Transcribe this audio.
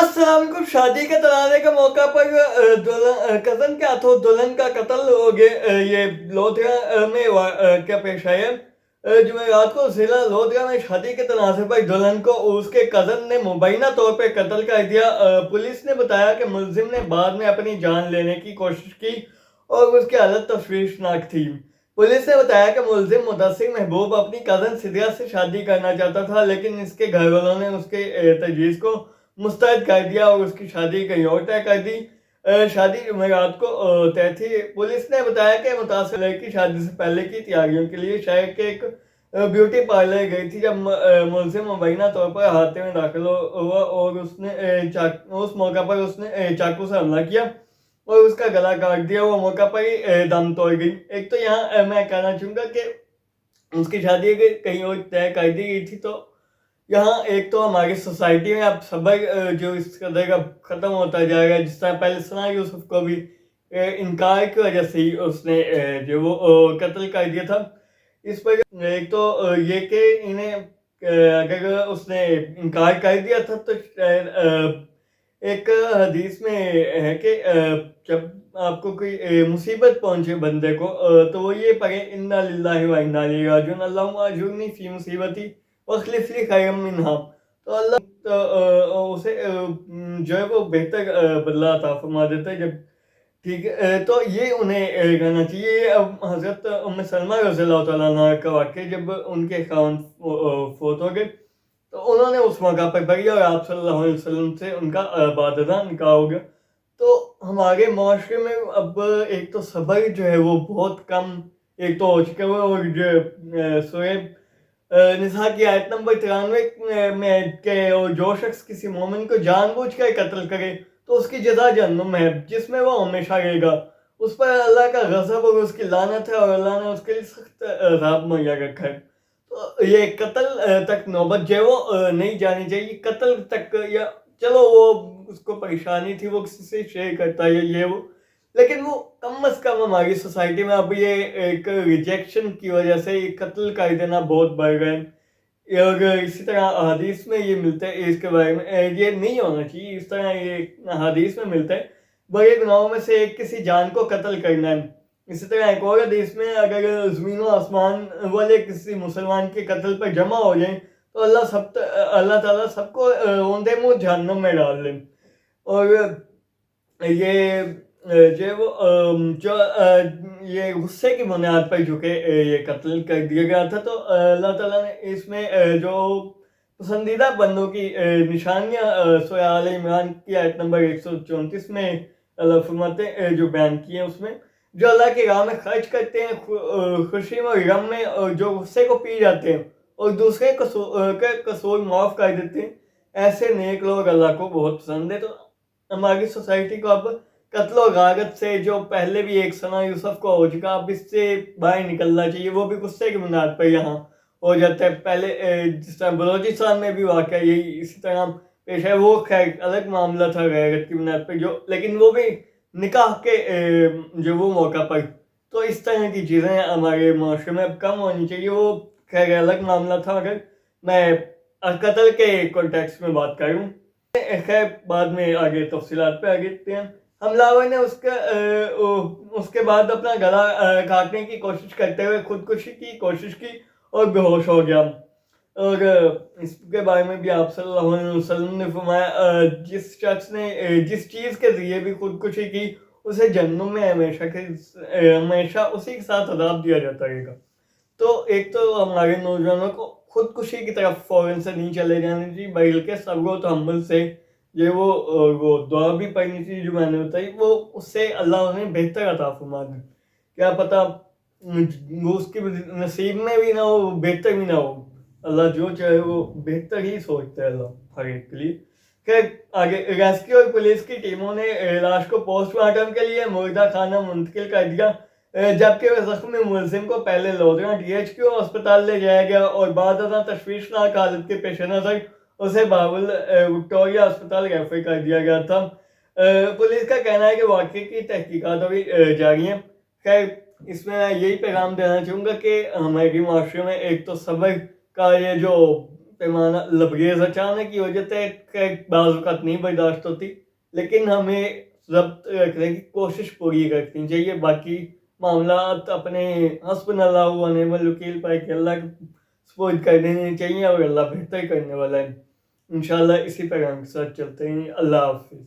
अस्सलाम वालेकुम। शादी के तराने के मौका पर कजन के हाथों दुल्हन का कत्ल हो गया। ये लोधिया में क्या पेश आया है। जुमेरात को जिला लोधिया में शादी के तनाज़े पर दुल्हन को उसके कजन ने मुबैना तौर पर कत्ल कर दिया। पुलिस ने बताया कि मुलजिम ने बाद में अपनी जान लेने की कोशिश की और उसकी हालत तशवीशनाक थी। पुलिस ने बताया कि मुलजिम मुदस्सिर महबूब अपनी कजन सिद्रा से शादी करना चाहता था, लेकिन इसके घर वालों ने उसके तजवीज़ को मुस्तरद कर दिया और उसकी शादी कहीं और तय कर दी। शादी जुमेरात को तय थी। पुलिस ने बताया कि मुतासिर लड़की शादी से पहले की तैयारियों के लिए शहर के एक ब्यूटी पार्लर गई थी, जब मुलजिम मुबैना तौर पर अहाते में दाखिल हुआ और उस मौका पर उसने चाकू से हमला किया और उसका गला काट दिया। वो मौका पर ही दम तोड़ गई। एक तो यहाँ मैं कहना चाहूँगा कि उसकी शादी अगर कहीं और तय कर दी गई थी, तो यहाँ एक तो हमारी सोसाइटी में अब सब्र जो इस कदर का ख़त्म होता जाएगा। जिस तरह पहले सना यूसुफ को भी इनकार की वजह से ही उसने जो वो कत्ल कर दिया था। इस पर एक तो ये कि इन्हें अगर उसने इनकार कर दिया था तो एक हदीस में है कि जब आपको कोई मुसीबत पहुंचे बंदे को, तो वो ये पढ़े इन्ना लिल्लाहि व इन्ना इलैहि राजिऊन अल्लाहुम्मा अजूरनी फी मुसीबती वखलिफ ली खैरम मिन्हा। तो अल्लाह उसे जो है वो बेहतर बदला अता फरमा देता है। जब ठीक है, तो ये उन्हें कहना चाहिए। ये अब हज़रत उम्मे सलमा रज़ियल्लाहु तआला अन्हा का वाक़या, जब उनके खावंद फौत हो गए तो उन्होंने उस मौका पर पढ़ी और आप सल्लल्लाहु अलैहि वसल्लम से उनका बादशाह निकाह हो गया। तो हमारे माशरे में अब एक तो सब्र जो है वो बहुत कम एक तो हो चुका है। और जो सूरह निसा की आयत नंबर 93 में के जो शख्स किसी मोमिन को जानबूझकर कत्ल करे तो उसकी जज़ा जहन्नुम है, जिसमें वो हमेशा रहेगा। उस पर अल्लाह का गज़ब और उसकी लानत है और अल्लाह ने उसके लिए सख्त अज़ाब मुहैया रखा है। तो ये कत्ल तक नौबत जो है वो नहीं जानी चाहिए। कत्ल तक या चलो वो उसको परेशानी थी, वो किसी से शेयर करता है ये वो, लेकिन वो कम अज़ कम हमारी सोसाइटी में अब ये एक रिजेक्शन की वजह से ये कत्ल कर देना बहुत बढ़ गए हैं। और इसी तरह हदीस में ये मिलता है इसके बारे में, ये नहीं होना चाहिए। इस तरह ये हदीस में मिलता है बड़े गुनाहों में से एक किसी जान को कत्ल करना है। इसी तरह एक और हदीस में अगर ज़मीन और आसमान वाले किसी मुसलमान के कत्ल पर जमा हो जाए तो अल्लाह ताला सबको औंधे मुँह जहन्नुम में डाल दे। और ये जो है वो जो ये गुस्से की बुनियाद पर झुके ये कत्ल कर दिया गया था। तो अल्लाह ताला ने इसमें जो पसंदीदा बंदों की निशानियाँ सूरह आल इमरान की आयत नंबर 134 में अल्लाह फरमाते हैं, जो बयान किए हैं उसमें, जो अल्लाह की राह में खर्च करते हैं खुशी में गम में, और जो गुस्से को पी जाते हैं और दूसरे के कसूर माफ़ कर देते हैं, ऐसे नेक लोग अल्लाह को बहुत पसंद है। तो हमारी सोसाइटी को अब कत्ल और गारत से, जो पहले भी एक सना यूसुफ को हो चुका, अब इससे बाहर निकलना चाहिए। वो भी गुस्से की बुनियाद पर यहाँ हो जाता है। पहले जिस तरह बलोचिस्तान में भी वाक़या यही इसी तरह पेश है। वो खैर अलग मामला था गैरत की बुनियाद पर, जो लेकिन वो भी निकाह के जो वो मौका पर। तो इस तरह की चीज़ें हमारे माशरे में अब कम होनी चाहिए। वो खैर अलग मामला था। अगर मैं कत्ल के कॉन्टेक्स्ट में बात करूँ, खैर बाद में आगे तफसीलात पे आगे देखते हैं। हमलावर ने उसके बाद अपना गला काटने की कोशिश करते हुए खुदकुशी की कोशिश की और बेहोश हो गया। और इसके बारे में भी आप सल्लल्लाहु अलैहि वसल्लम ने फरमाया, जिस शख्स ने जिस चीज़ के ज़रिए भी खुदकुशी की उसे जहन्नुम में हमेशा उसी के साथ अज़ाब दिया जाता रहेगा। तो एक तो हमारे नौजवानों को खुदकुशी की तरफ फ़ौरन से नहीं चले जाने चाहिए, बल्कि सब्र व तहम्मुल से ये वो दुआ भी पढ़नी चाहिए जो मैंने बताई, वो उससे अल्लाह उन्हें बेहतर अता फरमा दे। क्या पता वो उसके नसीब में भी ना हो, बेहतर भी ना हो। अल्लाह जो चाहे वो बेहतर ही सोचता है अल्लाह हर एक के लिए। खैर आगे रेस्क्यू और पुलिस की टीमों ने लाश को पोस्टमार्टम के लिए मुर्दा खाना मुंतकिल कर दिया, जबकि जख्मी मुलजिम को पहले लोधरा DHQ अस्पताल ले जाया गया और बाद तशवीशनाक हालत के पेश नज़र उसे बाबुल विक्टोरिया अस्पताल रेफर कर दिया गया था। पुलिस का कहना है कि वाक़ये की तहकीकात अभी जारी हैं। खैर इसमें मैं यही पैगाम देना चाहूँगा कि हमारे माशरे में एक तो सब्र का ये जो پیمانہ لبریز اچانک کی وجہ سے بعض اوقات نہیں برداشت ہوتی، لیکن ہمیں ضبط رکھنے کی کوشش پوری کرنی چاہیے. باقی معاملات اپنے حسبنا اللہ و نعم الوکیل پائے کہ اللہ سپورٹ کر دینے چاہیے، اور اللہ بہتر کرنے والا ہے. انشاءاللہ اسی پیغام کے ساتھ چلتے ہیں. اللہ حافظ.